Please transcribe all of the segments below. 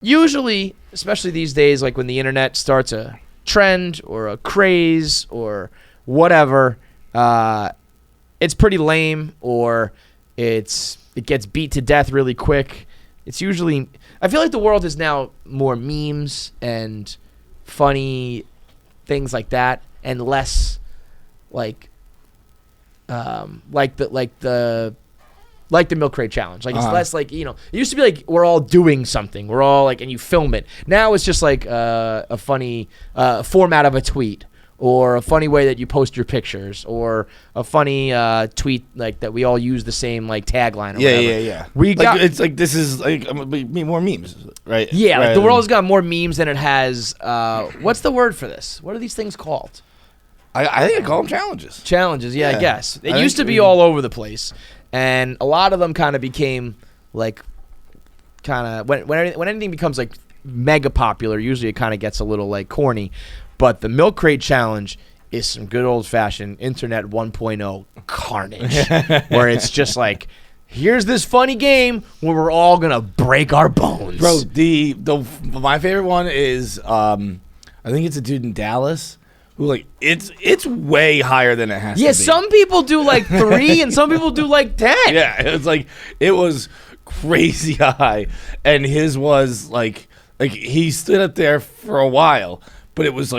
usually, especially these days, like when the internet starts a trend or a craze or whatever, it's pretty lame or it gets beat to death really quick. It's usually, I feel like the world is now more memes and funny things like that, and less like the milk crate challenge. Like it's less like, it used to be like we're all doing something. We're all like, and you film it. Now it's just like a funny format of a tweet, or a funny way that you post your pictures, or a funny tweet like that we all use the same like tagline or whatever. Yeah. It's like this is like more memes, right? Yeah, like the world has got more memes than it has. What's the word for this? What are these things called? I think I call them challenges. Challenges, yeah. I guess. It used to be all over the place. And a lot of them kind of became like, when anything becomes like mega popular, usually it kind of gets a little like corny. But the milk crate challenge is some good old fashioned internet 1.0 carnage, where it's just like, here's this funny game where we're all gonna break our bones. Bro, my favorite one is I think it's a dude in Dallas. Who, like, it's way higher than it has to be. Yeah, some people do like 3 and some people do like 10. Yeah, it's like it was crazy high, and his was like he stood up there for a while, but it was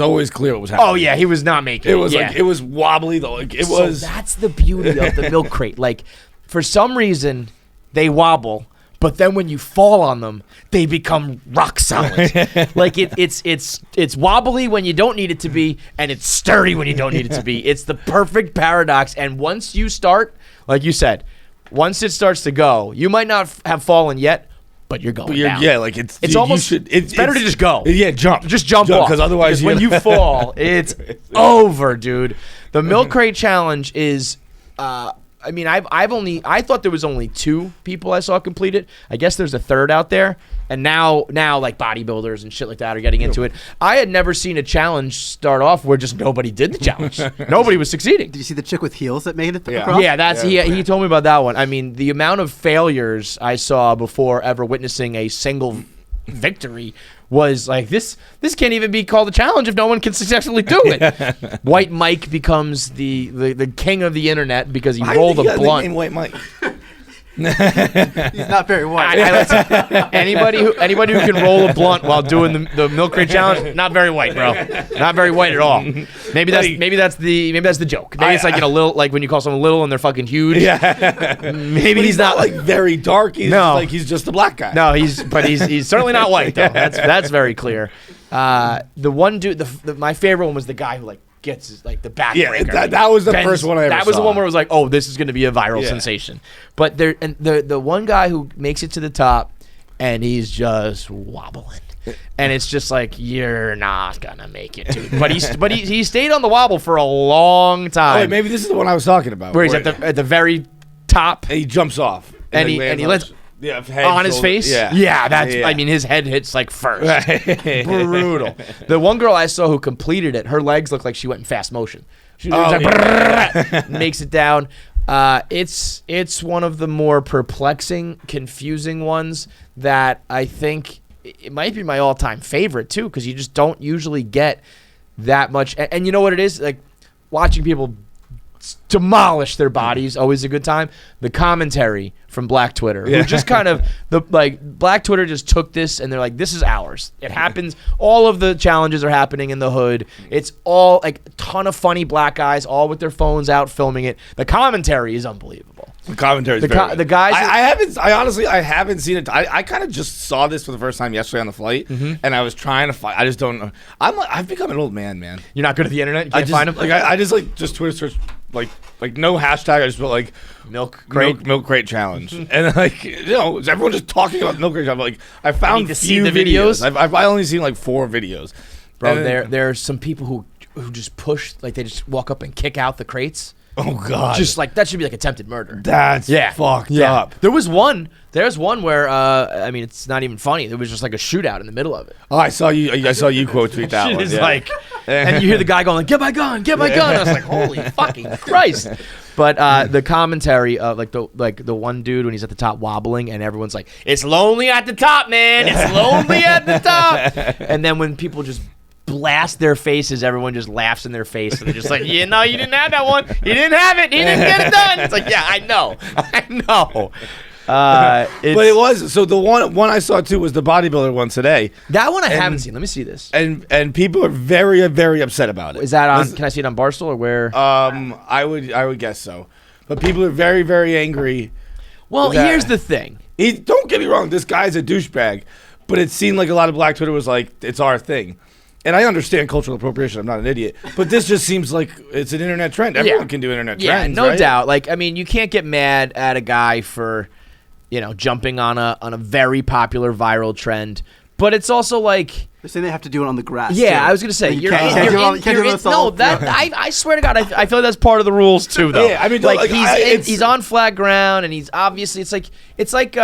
always clear what was happening. Oh yeah, he was not making it. It was like it was wobbly though. Like So that's the beauty of the milk crate. Like for some reason they wobble, but then when you fall on them, they become rock solid. Like it's wobbly when you don't need it to be, and it's sturdy when you don't need it to be. It's the perfect paradox. And once you start, like you said, once it starts to go, you might not have fallen yet, but you're going down. Yeah, like it's almost it's better to just go. Yeah, jump. Just jump off. Because otherwise, when you fall, it's over, dude. The milk crate challenge is. I thought there was only 2 people I saw complete it. I guess there's a third out there, and now like bodybuilders and shit like that are getting into it. I had never seen a challenge start off where just nobody did the challenge. Nobody was succeeding. Did you see the chick with heels that made it across? Yeah, he told me about that one. I mean, the amount of failures I saw before ever witnessing a single victory was like, this can't even be called a challenge if no one can successfully do it. White Mike becomes the king of the internet because he rolled a blunt. White Mike. He's not very white. Anybody who can roll a blunt while doing the milk crate challenge, not very white, bro. Not very white at all. Maybe that's the joke. Maybe it's like little, like when you call someone little and they're fucking huge. Yeah. Maybe he's not like very dark. He's just a black guy. No, he's certainly not white though. That's very clear. The one dude, my favorite one was the guy who like gets his, like the backbreaker. Yeah, that was the first one I ever saw. That was the one where it was like, oh, this is going to be a viral sensation. But the one guy who makes it to the top, and he's just wobbling, and it's just like, you're not gonna make it, dude. But he stayed on the wobble for a long time. Oh, wait, maybe this is the one I was talking about. Where he's at the very top, and he jumps off, and he lets. Yeah, on his face? Yeah, that's. I mean, his head hits like first. Brutal. The one girl I saw who completed it, her legs looked like she went in fast motion. She was like, makes it down. It's one of the more perplexing, confusing ones that I think it might be my all-time favorite too, because you just don't usually get that much. And you know what it is? Like watching people demolish their bodies, always a good time. The commentary from Black Twitter, who just kind of Black Twitter just took this and they're like, this is ours. It happens. All of the challenges are happening in the hood. It's all like a ton of funny black guys, all with their phones out filming it. The commentary is unbelievable. The commentary is the guys. I haven't seen it. I kind of just saw this for the first time yesterday on the flight, and I was trying to find. I just don't know. I've become an old man. You're not good at the internet. You can't find them. Like I just Twitter search like no hashtag. I just put like milk crate challenge, and like everyone just talking about milk crate challenge. Like I found to see the videos. I've only seen like 4 videos, bro. There are some people who just push, like they just walk up and kick out the crates. Oh God! Just like that should be like attempted murder. That's fucked up. There's one where I mean, it's not even funny. There was just like a shootout in the middle of it. Oh, I saw you quote tweet that one. It's like, and you hear the guy going, "Get my gun, get my gun." I was like, "Holy fucking Christ!" But the commentary of like the one dude when he's at the top wobbling, and everyone's like, "It's lonely at the top, man. It's lonely at the top." And then when people just blast their faces, everyone just laughs in their face, and they're just like, "You know, you didn't have that one. You didn't have it. You didn't get it done." It's like, yeah, I know. But it was so the one I saw too was the bodybuilder one today. That one I haven't seen. Let me see this. And people are very, very upset about it. Is that on? Can I see it on Barstool or where? I would guess so. But people are very, very angry. Well, here's the thing. Don't get me wrong. This guy's a douchebag, but it seemed like a lot of Black Twitter was like, it's our thing. And I understand cultural appropriation. I'm not an idiot. But this just seems like it's an internet trend. Everyone can do internet trends, no right? doubt. Like, I mean, you can't get mad at a guy for, jumping on a very popular viral trend. But it's also like... They're saying they have to do it on the grass. Yeah, too. I was going to say. I swear to God, I feel like that's part of the rules, too, though. Yeah, I mean... Like, he's on flat ground, and he's obviously... It's like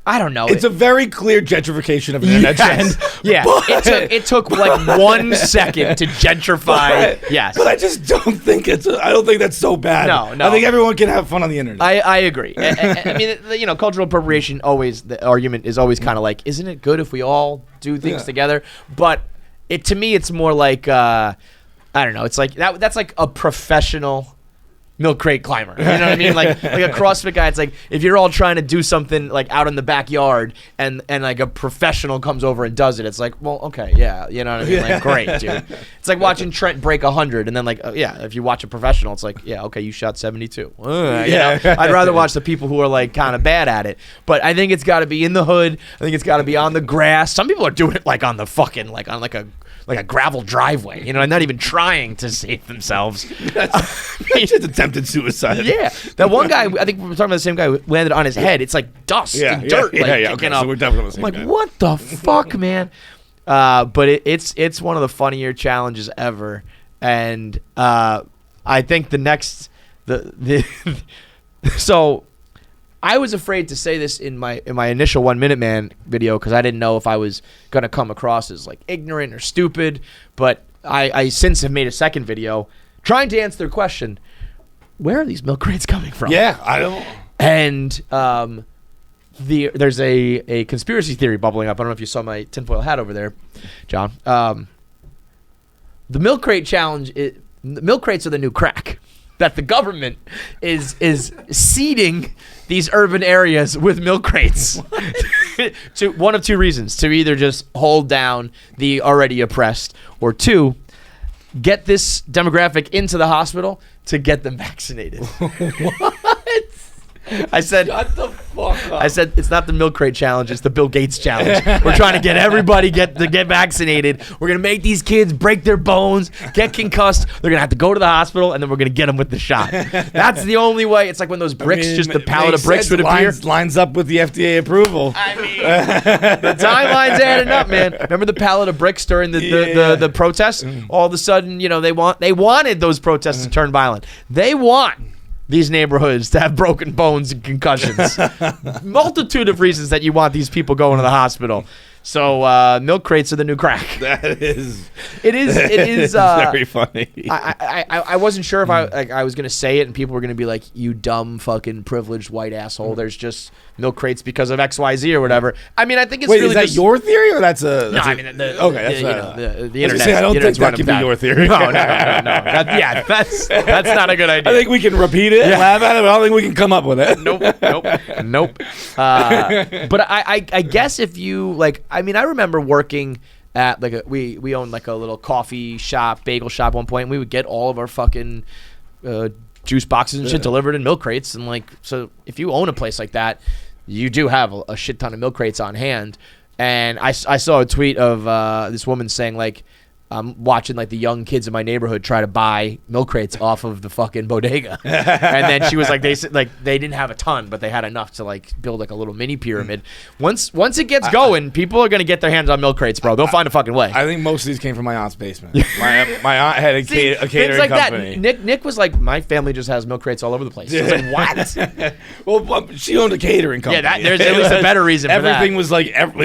I don't know. It's a very clear gentrification of an internet trend. Yeah, it took like 1 second to gentrify. Yes, but I just don't think I don't think that's so bad. No. I think everyone can have fun on the internet. I agree. I mean, cultural appropriation. The argument is always kind of like, isn't it good if we all do things together? But to me, it's more like I don't know. It's like that's like a professional milk crate climber. You know what I mean? Like a CrossFit guy. It's like if you're all trying to do something like out in the backyard and like a professional comes over and does it. It's like, well, okay, yeah. You know what I mean? Like, great, dude. It's like watching Trent break 100 and then like, if you watch a professional, it's like, yeah, okay, you shot 72. I'd rather watch the people who are like kind of bad at it. But I think it's got to be in the hood. I think it's got to be on the grass. Some people are doing it like on the fucking, like on like a gravel driveway, not even trying to save themselves. That's just attempted suicide. Yeah. That one guy, I think we're talking about the same guy who landed on his head. It's like dust and dirt. Okay, up. so we're definitely on the same guy. What the fuck, man? But it's one of the funnier challenges ever. And I think the next... So... I was afraid to say this in my initial 1 Minute Man video because I didn't know if I was gonna come across as like ignorant or stupid. But I since have made a second video trying to answer their question: where are these milk crates coming from? Yeah, I don't. And there's a conspiracy theory bubbling up. I don't know if you saw my tinfoil hat over there, John. The milk crate challenge. Milk crates are the new crack. That the government is seeding these urban areas with milk crates to one of two reasons: to either just hold down the already oppressed, or two, get this demographic into the hospital to get them vaccinated. What? I said, shut the fuck up. I said, it's not the milk crate challenge, it's the Bill Gates challenge. We're trying to get everybody get vaccinated. We're going to make these kids break their bones, get concussed. They're going to have to go to the hospital, and then we're going to get them with the shot. That's the only way. It's like when those bricks, just the pallet of bricks would appear. Lines up with the FDA approval. I mean, the timeline's adding up, man. Remember the pallet of bricks during the protests? All of a sudden, they wanted those protests to turn violent. They want these neighborhoods to have broken bones and concussions. Multitude of reasons that you want these people going to the hospital. So milk crates are the new crack. It is very funny. I wasn't sure if I was going to say it and people were going to be like, you dumb fucking privileged white asshole. There's just milk crates because of XYZ or whatever. I mean, I think it's Wait, really is that just your theory or that's a... No, I mean, the internet. I don't think that can be your theory. No. That's not a good idea. I think we can repeat it and laugh at it, but I don't think we can come up with it. Nope. But I guess if you, like, I mean, I remember working at, like, we owned, like, a little coffee shop, bagel shop at one point, and we would get all of our fucking juice boxes and shit delivered in milk crates. And, like, so if you own a place like that, you do have a shit ton of milk crates on hand. And I saw a tweet of this woman saying, like, I'm watching like the young kids in my neighborhood try to buy milk crates off of the fucking bodega. And then she was like, they didn't have a ton, but they had enough to like build like a little mini pyramid. Once it gets going, people are gonna get their hands on milk crates, bro. They'll find a fucking way. I think most of these came from my aunt's basement. My aunt had a catering like company. That. Nick was like, my family just has milk crates all over the place. I was like, what? Well, she owned a catering company. Yeah, there's at least a better reason for that. Everything was like, I worked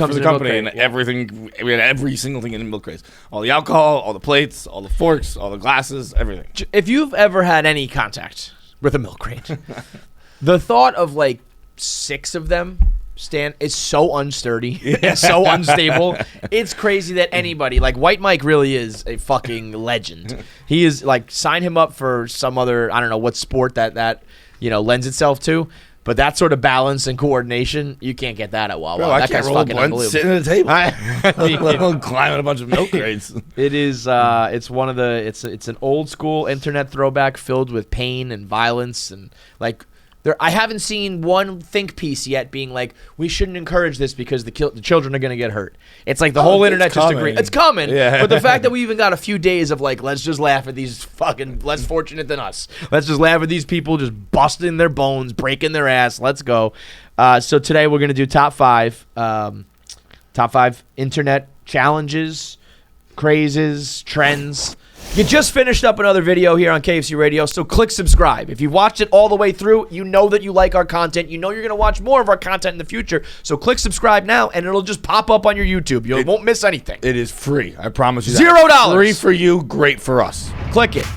for the company, and crate, everything, we had every single thing in the milk crates. All the alcohol, all the plates, all the forks, all the glasses, everything. If you've ever had any contact with a milk crate, the thought of like 6 of them is so unsturdy, so unstable. It's crazy that anybody, like White Mike really is a fucking legend. He is like, sign him up for some other, I don't know what sport that lends itself to. But that sort of balance and coordination, you can't get that at Wawa. Bro, that guy's fucking unbelievable. Sitting at a table, let alone climbing a bunch of milk crates. It is. It's one of the. It's an old school internet throwback filled with pain and violence and like. I haven't seen one think piece yet being like, we shouldn't encourage this because the children are going to get hurt. It's like the whole internet just agrees. It's coming. Yeah. But the fact that we even got a few days of like, let's just laugh at these fucking less fortunate than us. Let's just laugh at these people just busting their bones, breaking their ass. Let's go. So today we're going to do top 5 internet challenges, crazes, trends. You just finished up another video here on KFC Radio, so click subscribe. If you've watched it all the way through, you know that you like our content. You know you're going to watch more of our content in the future. So click subscribe now, and it'll just pop up on your YouTube. You won't miss anything. It is free. I promise you that. $0. Free for you, great for us. Click it.